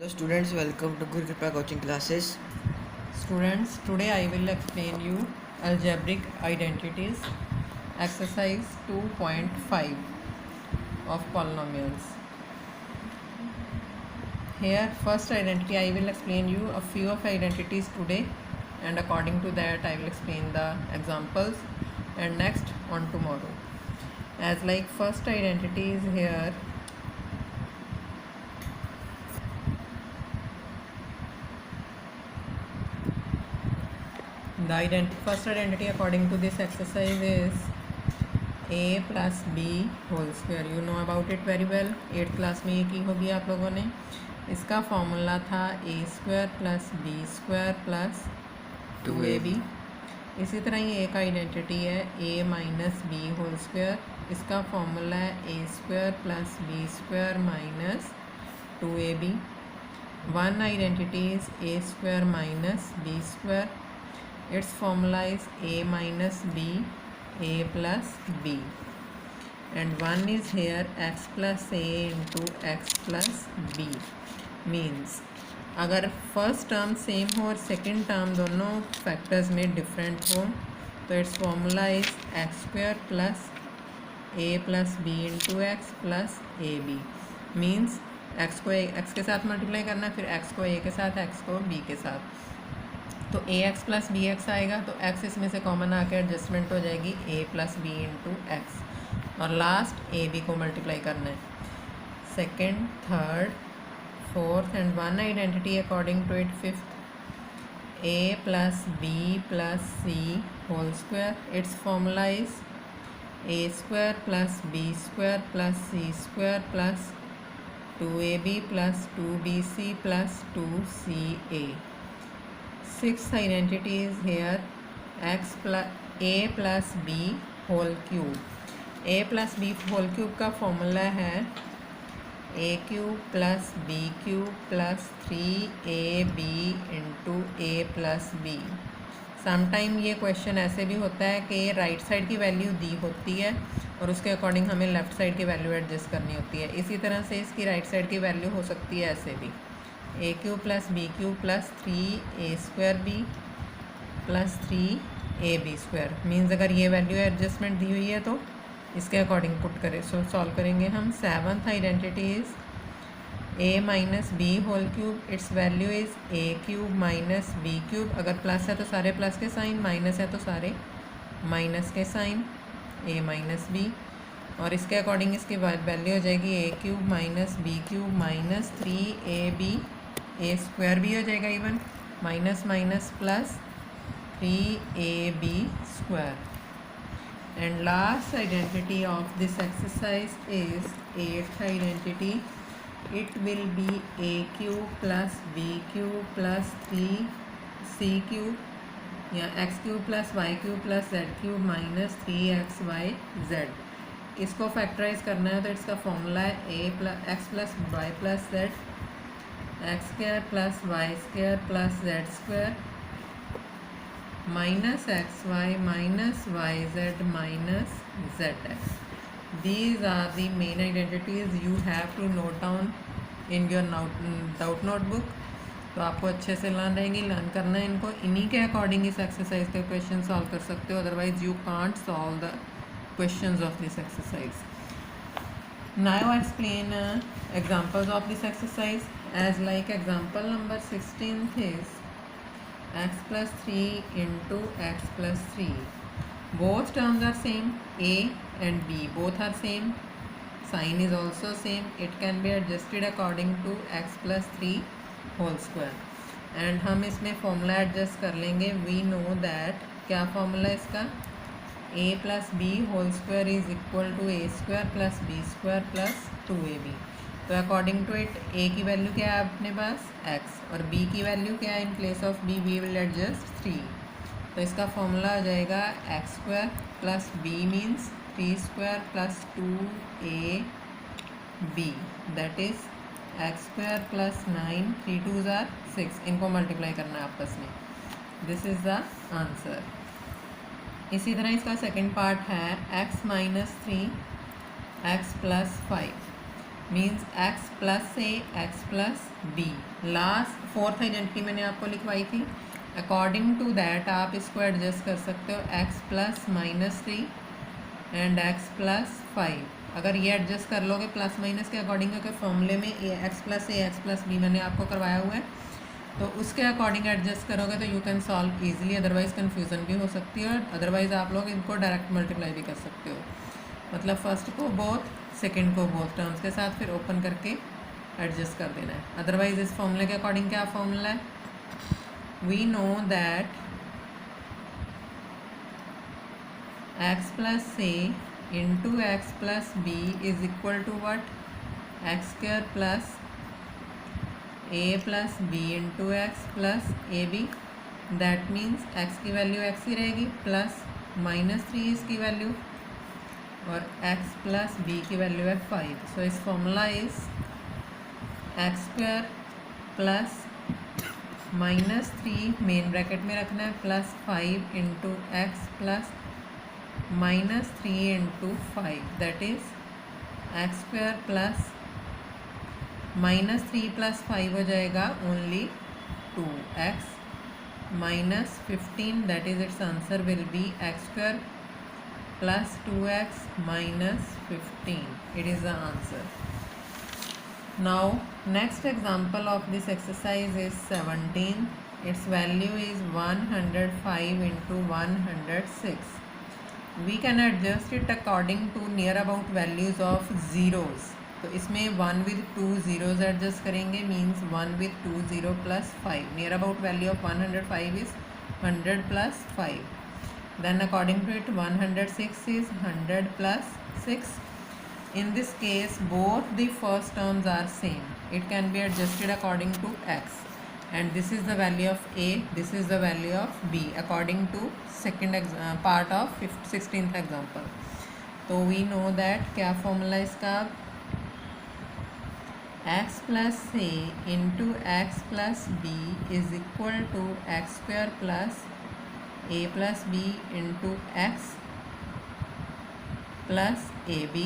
Hello students, welcome to Guru Kripa coaching classes. Students, today I will explain you algebraic identities, exercise 2.5 of polynomials. Here, first identity, I will explain you a few of identities today, and according to that I will explain the examples, and next on tomorrow. As like first identity is here, the first identity according to this exercise is a plus b whole square. You know about it very well. 8th class में ये की होगी आप लोगों ने. इसका formula था A square plus B square plus 2ab. इसी तरह ये एक आइडेंटिटी है a minus B whole square. इसका फॉर्मूला है A square plus B square minus 2ab. One identity is A square minus B square. It's formula is a minus b a plus b, and one is here x plus a into x plus b. Means अगर first term same हो और second term दोनों factors में different हो तो it's formula is X square plus A plus B into X plus A B. Means X को X के साथ मल्टीप्लाई करना, फिर एक्स को ए के साथ, एक्स को बी के साथ. तो ए एक्स प्लस बी एक्स आएगा तो एक्स इसमें से कॉमन आके एडजस्टमेंट हो जाएगी A plus B into X, और लास्ट ए बी को मल्टीप्लाई करना है. Second, third, fourth and one identity according to it fifth, A plus B plus C whole square. It's formula is A square plus B square plus C square plus 2ab plus 2bc plus 2ca. Sixth identity is here x plus a plus b whole cube. a plus b whole cube का formula है a cube plus b cube plus 3ab into a plus b. Sometime ये question ऐसे भी होता है कि right side की value दी होती है और उसके अकॉर्डिंग हमें लेफ़्ट साइड की वैल्यू एडजस्ट करनी होती है. इसी तरह से इसकी राइट साइड की वैल्यू हो सकती है ऐसे भी A cube plus B cube plus 3a square B plus 3ab square. Means अगर ये वैल्यू एडजस्टमेंट दी हुई है तो इसके अकॉर्डिंग पुट करें. सॉल्व करेंगे हम. Seventh identity is a minus B whole cube. It's value is A cube minus B cube. अगर प्लस है तो सारे प्लस के साइन, माइनस है तो सारे माइनस के साइन. a माइनस बी, और इसके अकॉर्डिंग इसकी वैल्यू हो जाएगी A cube minus B cube minus 3ab. A square भी हो जाएगा even, minus minus plus 3ab square. And last identity of this exercise is eighth identity. It will be A cube plus B cube plus 3c cube या X cube plus Y cube plus Z cube minus 3xyz. इसको factorise करना है तो इसका formula है A plus X plus Y plus Z X square plus Y square plus Z square minus X Y minus Y Z minus Z X. These are the main identities you have to note down in your doubt notebook. तो आपको अच्छे से learn करना है इनको. इन्हीं के according इस एक्सरसाइज के क्वेश्चन सॉल्व कर सकते हो, otherwise you can't solve the questions of this exercise. Now I explain examples of this exercise. As like example number 16 is x plus 3 into x plus 3. Both terms are same, a and b both are same. Sign is also same. It can be adjusted according to x plus 3 whole square. And हम इसमें formula adjust कर लेंगे. We know that क्या formula इसका, a plus B whole square is equal to A square plus B square plus 2ab. तो according to it a की value क्या है अपने पास x, और b की वैल्यू क्या है. In place of b we will adjust 3. तो इसका फॉर्मूला आ जाएगा X square plus B means 3 square plus 2ab, that is X square plus 9, 3 2s are 6. इनको मल्टीप्लाई करना है आपस में. This is the answer. इसी तरह इसका सेकंड पार्ट है x minus 3 x plus 5. Means X plus A X plus B. Last fourth identity मैंने आपको लिखवाई थी। अकॉर्डिंग टू दैट आप इसको एडजस्ट कर सकते हो x plus minus 3 and x plus 5। अगर ये एडजस्ट कर लोगे प्लस माइनस के अकॉर्डिंग, क्योंकि फॉर्मूले में ए एक्स प्लस बी मैंने आपको करवाया हुआ है, तो उसके अकॉर्डिंग एडजस्ट करोगे तो you can solve easily. Otherwise confusion भी हो सकती है, और अदरवाइज़ आप लोग इनको डायरेक्ट मल्टीप्लाई भी कर सकते हो। मतलब फर्स्ट को बोथ, सेकेंड को बोथ टर्म्स के साथ, फिर ओपन करके एडजस्ट कर देना है। अदरवाइज़ इस फॉर्मूले के अकॉर्डिंग क्या फॉर्मूला है, we know that x plus a into x plus b is equal to what, x square plus a plus b into x plus ab। That means x की value x ही रहेगी, plus -3 इसकी value, और x plus b की value है 5। सो इस formula is X square plus -3 main bracket में रखना है, plus 5 into X plus -3 into 5, that is X square plus -3 plus 5 हो जाएगा only 2x -15, that is it's answer will B x square plus 2x -15। It is the answer. Now next example of this exercise is 17। Its value is 105 into 106। We can adjust it according to near about values of zeros. तो इसमें 1 with 2 zeros adjust करेंगे, means 1 with 2 0 plus 5। Near about value of 105 is 100 plus 5। Then according to it 106 is 100 plus 6। In this case both the first terms are same. It can be adjusted according to x, and this is the value of a, this is the value of b according to second part of 16th example. तो we know that क्या formula इसका, x plus a into x plus b is equal to x square plus a plus b into x plus ab.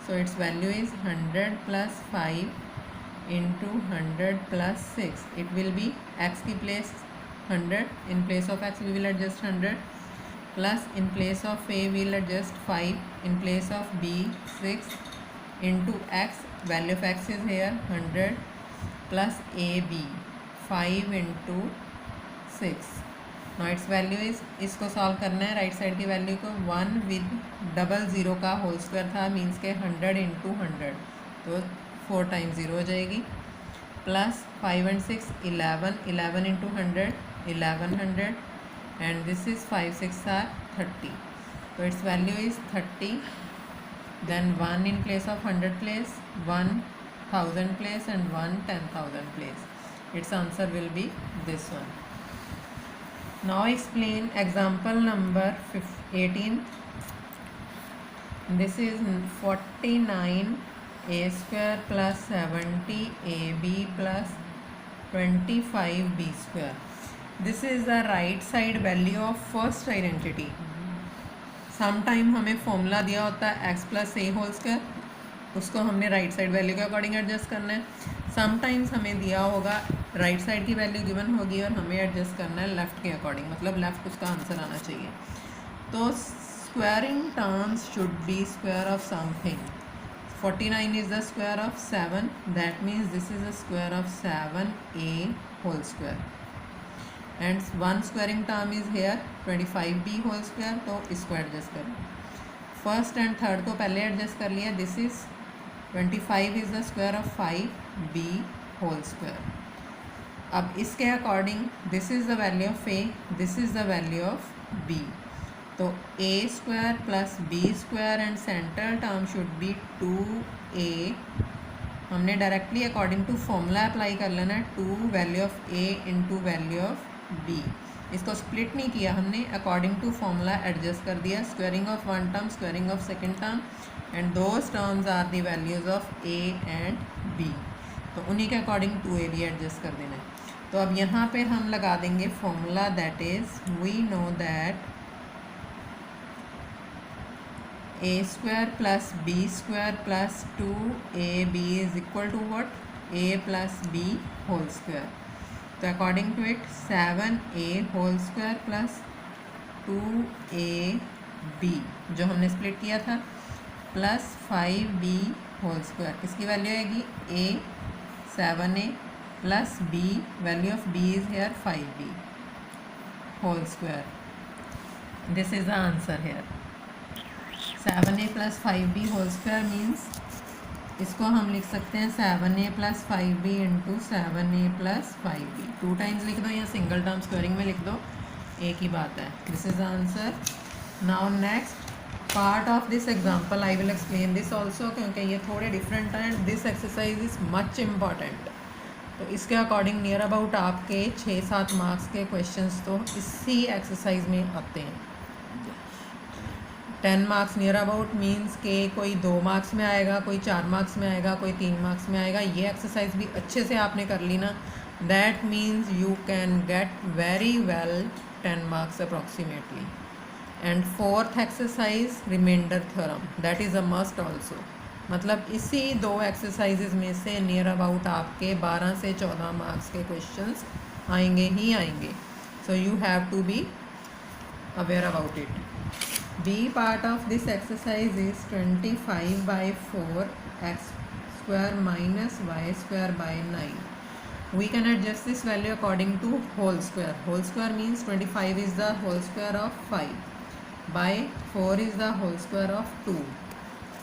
So its value is 100 plus 5 into 100 plus 6. It will be x की place 100, in place of x we will adjust 100, plus in place of a we will adjust 5, in place of b 6, into x, value of x is here 100, plus ab 5 into 6. Now it's value is, इसको solve करना है right side की value को। 1 with double zero का whole square था, means के 100 into 100, तो 4 times 0 हो जाएगी, plus 5 and 6 11, 11 into 100 1100, and this is 5 6 are 30, तो its value is 30। Then 1 in place of 100 place, 1000 place, and 1 10,000 place. Its answer will be this one. Now explain example number 18. This is 49 a square plus 70 ab plus 25 b square. This is the right side value of first identity. Sometime हमें formula दिया होता है x plus ए whole square, उसको हमने right side value के according adjust करना है। Sometimes हमें दिया होगा राइट साइड की वैल्यू गिवन होगी और हमें एडजस्ट करना है लेफ़्ट के अकॉर्डिंग, मतलब लेफ़्ट उसका आंसर आना चाहिए। तो squaring terms should be square of something. 49 is the square of 7, that means this is the square of 7a whole square, and one squaring term is here 25b whole square, तो इसको adjust करें। First and third को पहले adjust कर लिया, this is 25 is the square of 5b whole square. अब इसके according this is the value of a, this is the value of b, तो a square plus b square and central term should be 2a। हमने directly according to formula apply कर लेना है, 2 value of a into value of b। इसको split नहीं किया हमने, according to formula adjust कर दिया। Squaring of one term, squaring of second term, and those terms are the values of a and b, तो उन्हीं के अकॉर्डिंग 2a भी एडजस्ट कर देना है। तो अब यहाँ पे हम लगा देंगे formula, that is we know that a square plus b square plus 2ab is equal to what? a plus b whole square. तो according to it 7a whole square plus 2ab जो हमने स्प्लिट किया था plus 5b whole square, किसकी value आएगी? a 7a plus b, value of b is here 5b whole square. This is the answer here. 7a plus 5b whole square means इसको हम लिख सकते हैं 7a plus 5b into 7a plus 5b. 2 times लिख दो या single term squaring में लिख दो, एक ही बात है. This is the answer. Now next part of this example I will explain this also, क्योंकि ये थोड़े डिफरेंट हैं. This exercise is much important. तो इसके अकॉर्डिंग नियर अबाउट आपके 6-7 मार्क्स के क्वेश्चंस तो इसी एक्सरसाइज में आते हैं. 10 मार्क्स नियर अबाउट मीन्स के कोई 2 मार्क्स में आएगा, कोई 4 मार्क्स में आएगा, कोई 3 मार्क्स में आएगा. ये एक्सरसाइज भी अच्छे से आपने कर ली ना, that means you can get very well 10 marks approximately. And fourth exercise reminder theorem, that is a must also. मतलब इसी 2 एक्सरसाइजेज में से नियर अबाउट आपके 12 से 14 मार्क्स के क्वेश्चंस आएंगे ही आएंगे. So you have to be aware about it. B part of this exercise is 25 by 4 x square minus y square by 9. We can adjust this value according to whole square. Whole square means 25 is the whole square of 5 by 4 is the whole square of 2.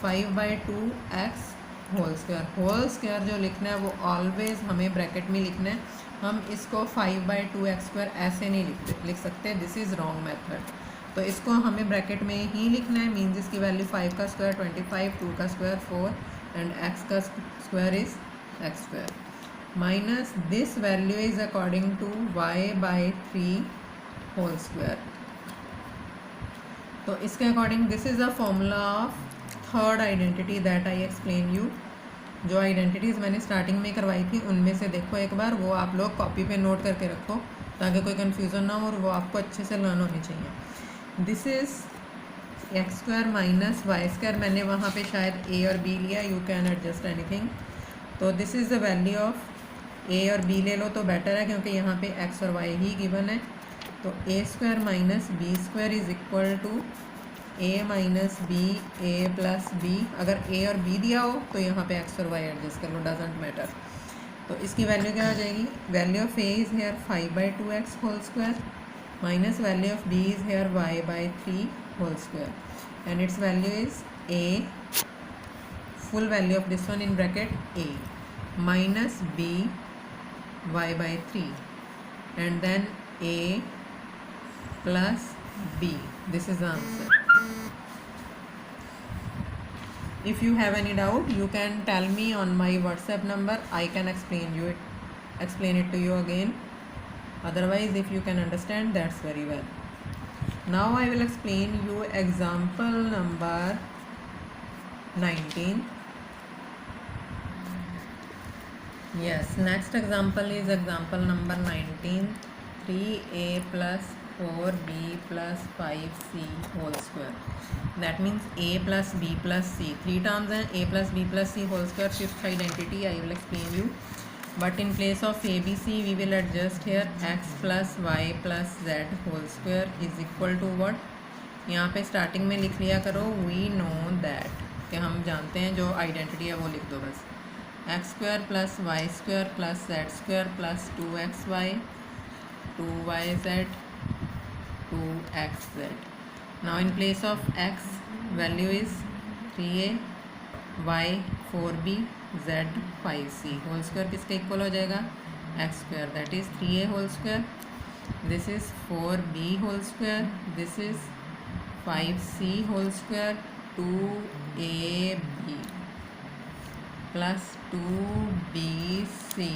5 by 2 x whole square. Whole square जो लिखना है वो always हमें bracket में लिखना है. हम इसको 5 by 2 x square ऐसे नहीं लिख सकते. This is wrong method. तो इसको हमें ब्रैकेट में ही लिखना है. मीन्स इसकी वैल्यू 5 का स्क्वायर 25, 2 का स्क्वायर 4 एंड x का square is x square minus this value is according to y by 3 whole square. तो इसके according this is the formula of third identity that I explain you. जो identities मैंने starting में करवाई थी उनमें से देखो एक बार, वो आप लोग कॉपी पे नोट करके रखो ताकि कोई कन्फ्यूज़न ना हो और वो आपको अच्छे से लर्न होनी चाहिए. This is X square minus Y square. मैंने वहाँ पे शायद ए और बी लिया, यू कैन एडजस्ट एनीथिंग. तो this is the value of A और बी ले लो तो बेटर है, क्योंकि यहाँ पे एक्स और वाई ही गिवन है. तो A square minus B square is equal to A minus B A plus B. अगर ए और बी दिया हो तो यहाँ पे एक्स और वाई एडजस्ट कर लो, डजेंट मैटर. तो इसकी वैल्यू क्या हो जाएगी? Value of A is here 5 by 2x whole square minus value of b is here y by 3 whole square and its value is a, full value of this one in bracket a, minus b y by 3 and then a plus b. This is the answer. If you have any doubt you can tell me on my WhatsApp number. I can explain it to you again. Otherwise if you can understand, that's very well. Now I will explain you example number 19. Yes, next example is example number 19. 3a plus 4b plus 5c whole square. That means a plus b plus c. 3 terms हैं, a plus b plus c whole square. Fifth identity I will explain you. But in place of ABC we will adjust here x plus y plus z whole square is equal to what? यहाँ पे starting में लिख लिया करो we know that, कि हम जानते हैं जो आइडेंटिटी है वो लिख दो बस. x square plus Y square plus z square plus 2xy 2yz 2xz. Now in place of x value is 3a, y 4b, z 5c. Whole square किसके इक्वल हो जाएगा? x square, that is 3a whole square. This is 4b whole square. This is 5c whole square. 2ab plus 2bc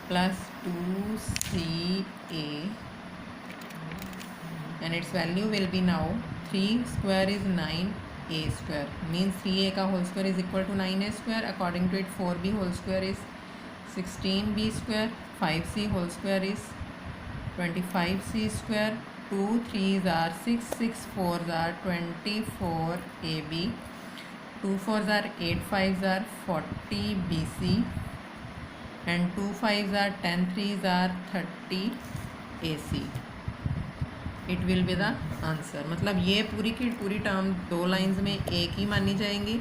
plus 2ca and its value will be now 3 square is 9a square, means 3a का whole square is equal to 9a square. According to it 4b whole square is 16b square, 5c whole square is 25c square, 2 3s are 6, 6 4s are 24 AB, 2 4s are 8, 5s are 40 BC, and 2 5s are 10, 3s are 30 AC. It will be the answer. मतलब ये पूरी की पूरी term दो lines में एक ही मानी जाएंगी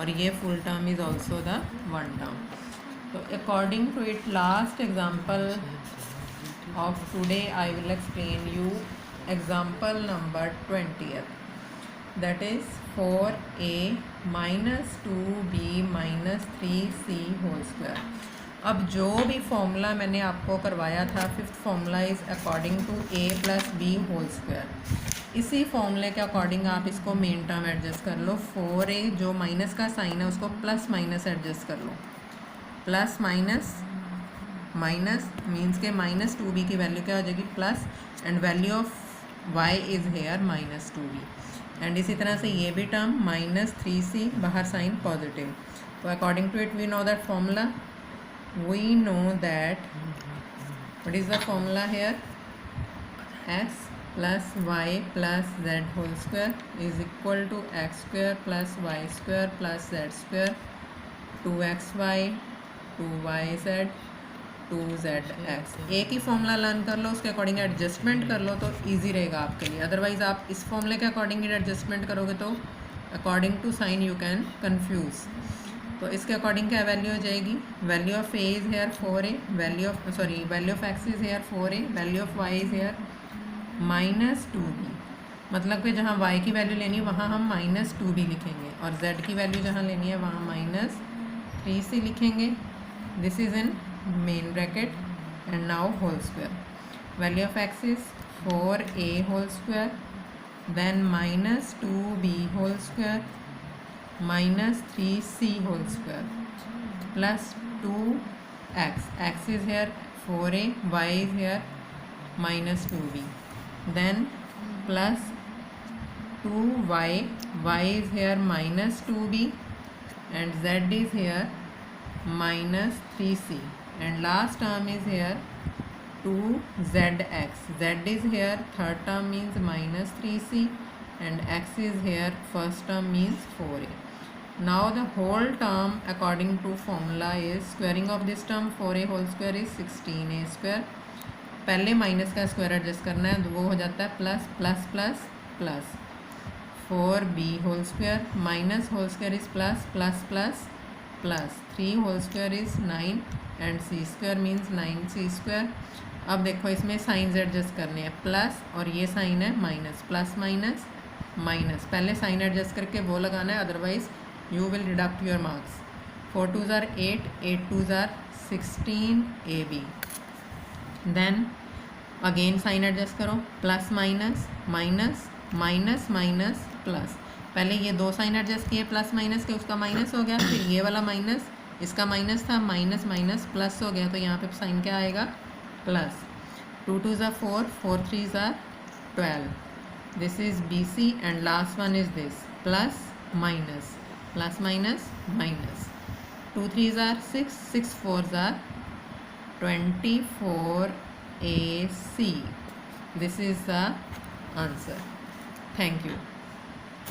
और ये full term is also the one term. तो according to it last example of today I will explain you example number 20th, that is 4a minus 2b minus 3c whole square. अब जो भी फॉर्मूला मैंने आपको करवाया था, fifth formula is according to a plus B whole square. इसी फॉर्मूले के अकॉर्डिंग आप इसको मेन टर्म एडजस्ट कर लो। 4a जो माइनस का साइन है उसको प्लस माइनस एडजस्ट कर लो। प्लस माइनस माइनस मीन्स के माइनस 2b की वैल्यू क्या हो जाएगी plus, and value of y is here minus 2b। And इसी तरह से ये भी टर्म माइनस 3c, बाहर साइन पॉजिटिव। तो according to it we know that formula, we know that what is the formula here, x plus y plus z whole square is equal to x square plus y square plus z square, 2xy 2yz 2zx। एक ही formula learn कर लो, उसके according adjustment कर लो तो easy रहेगा आपके लिए। Otherwise आप इस फॉर्मूले के अकॉर्डिंग एडजस्टमेंट करोगे तो according to sign you can confuse. तो इसके अकॉर्डिंग क्या वैल्यू हो जाएगी, value of A is here 4a, value of X is here 4a, value of Y is here minus 2b। मतलब कि जहाँ y की वैल्यू लेनी है वहाँ हम माइनस 2b लिखेंगे, और z की वैल्यू जहाँ लेनी है वहाँ माइनस 3c लिखेंगे। This is in main bracket and now whole square. Value of X is 4a whole square, then minus 2b whole square minus 3c whole square plus 2x, x is here 4a, y is here minus 2b, then plus 2y, y is here minus 2b, and z is here minus 3c, and last term is here 2zx, z is here third term means minus 3c, and x is here first term means 4a. Now the whole term according to formula is squaring of this term 4a whole square is 16a square। पहले minus का square adjust करना है, तो वो हो जाता है plus plus plus plus 4b whole square, minus whole square is plus plus plus plus 3 whole square is 9, and c square means 9c square. अब देखो इसमें साइंस एडजस्ट करने हैं, प्लस और ये साइन है माइनस, प्लस माइनस माइनस, पहले sign adjust करके वो लगाना है, otherwise you will deduct your marks। 4 2s are 8, 8 2s are 16 AB। then again sign adjust करो, plus minus minus minus minus plus, पहले ये दो साइन एडजस्ट किए प्लस माइनस के, उसका माइनस हो गया, फिर ये वाला माइनस, इसका माइनस था, माइनस माइनस प्लस हो गया, तो यहाँ पे साइन क्या आएगा plus. 2 2s are 4, 4 3s are 12, this is BC, and last one is this plus minus plus minus minus, 2 3s are 6, 6 4s are 24 AC। This is the answer. Thank you.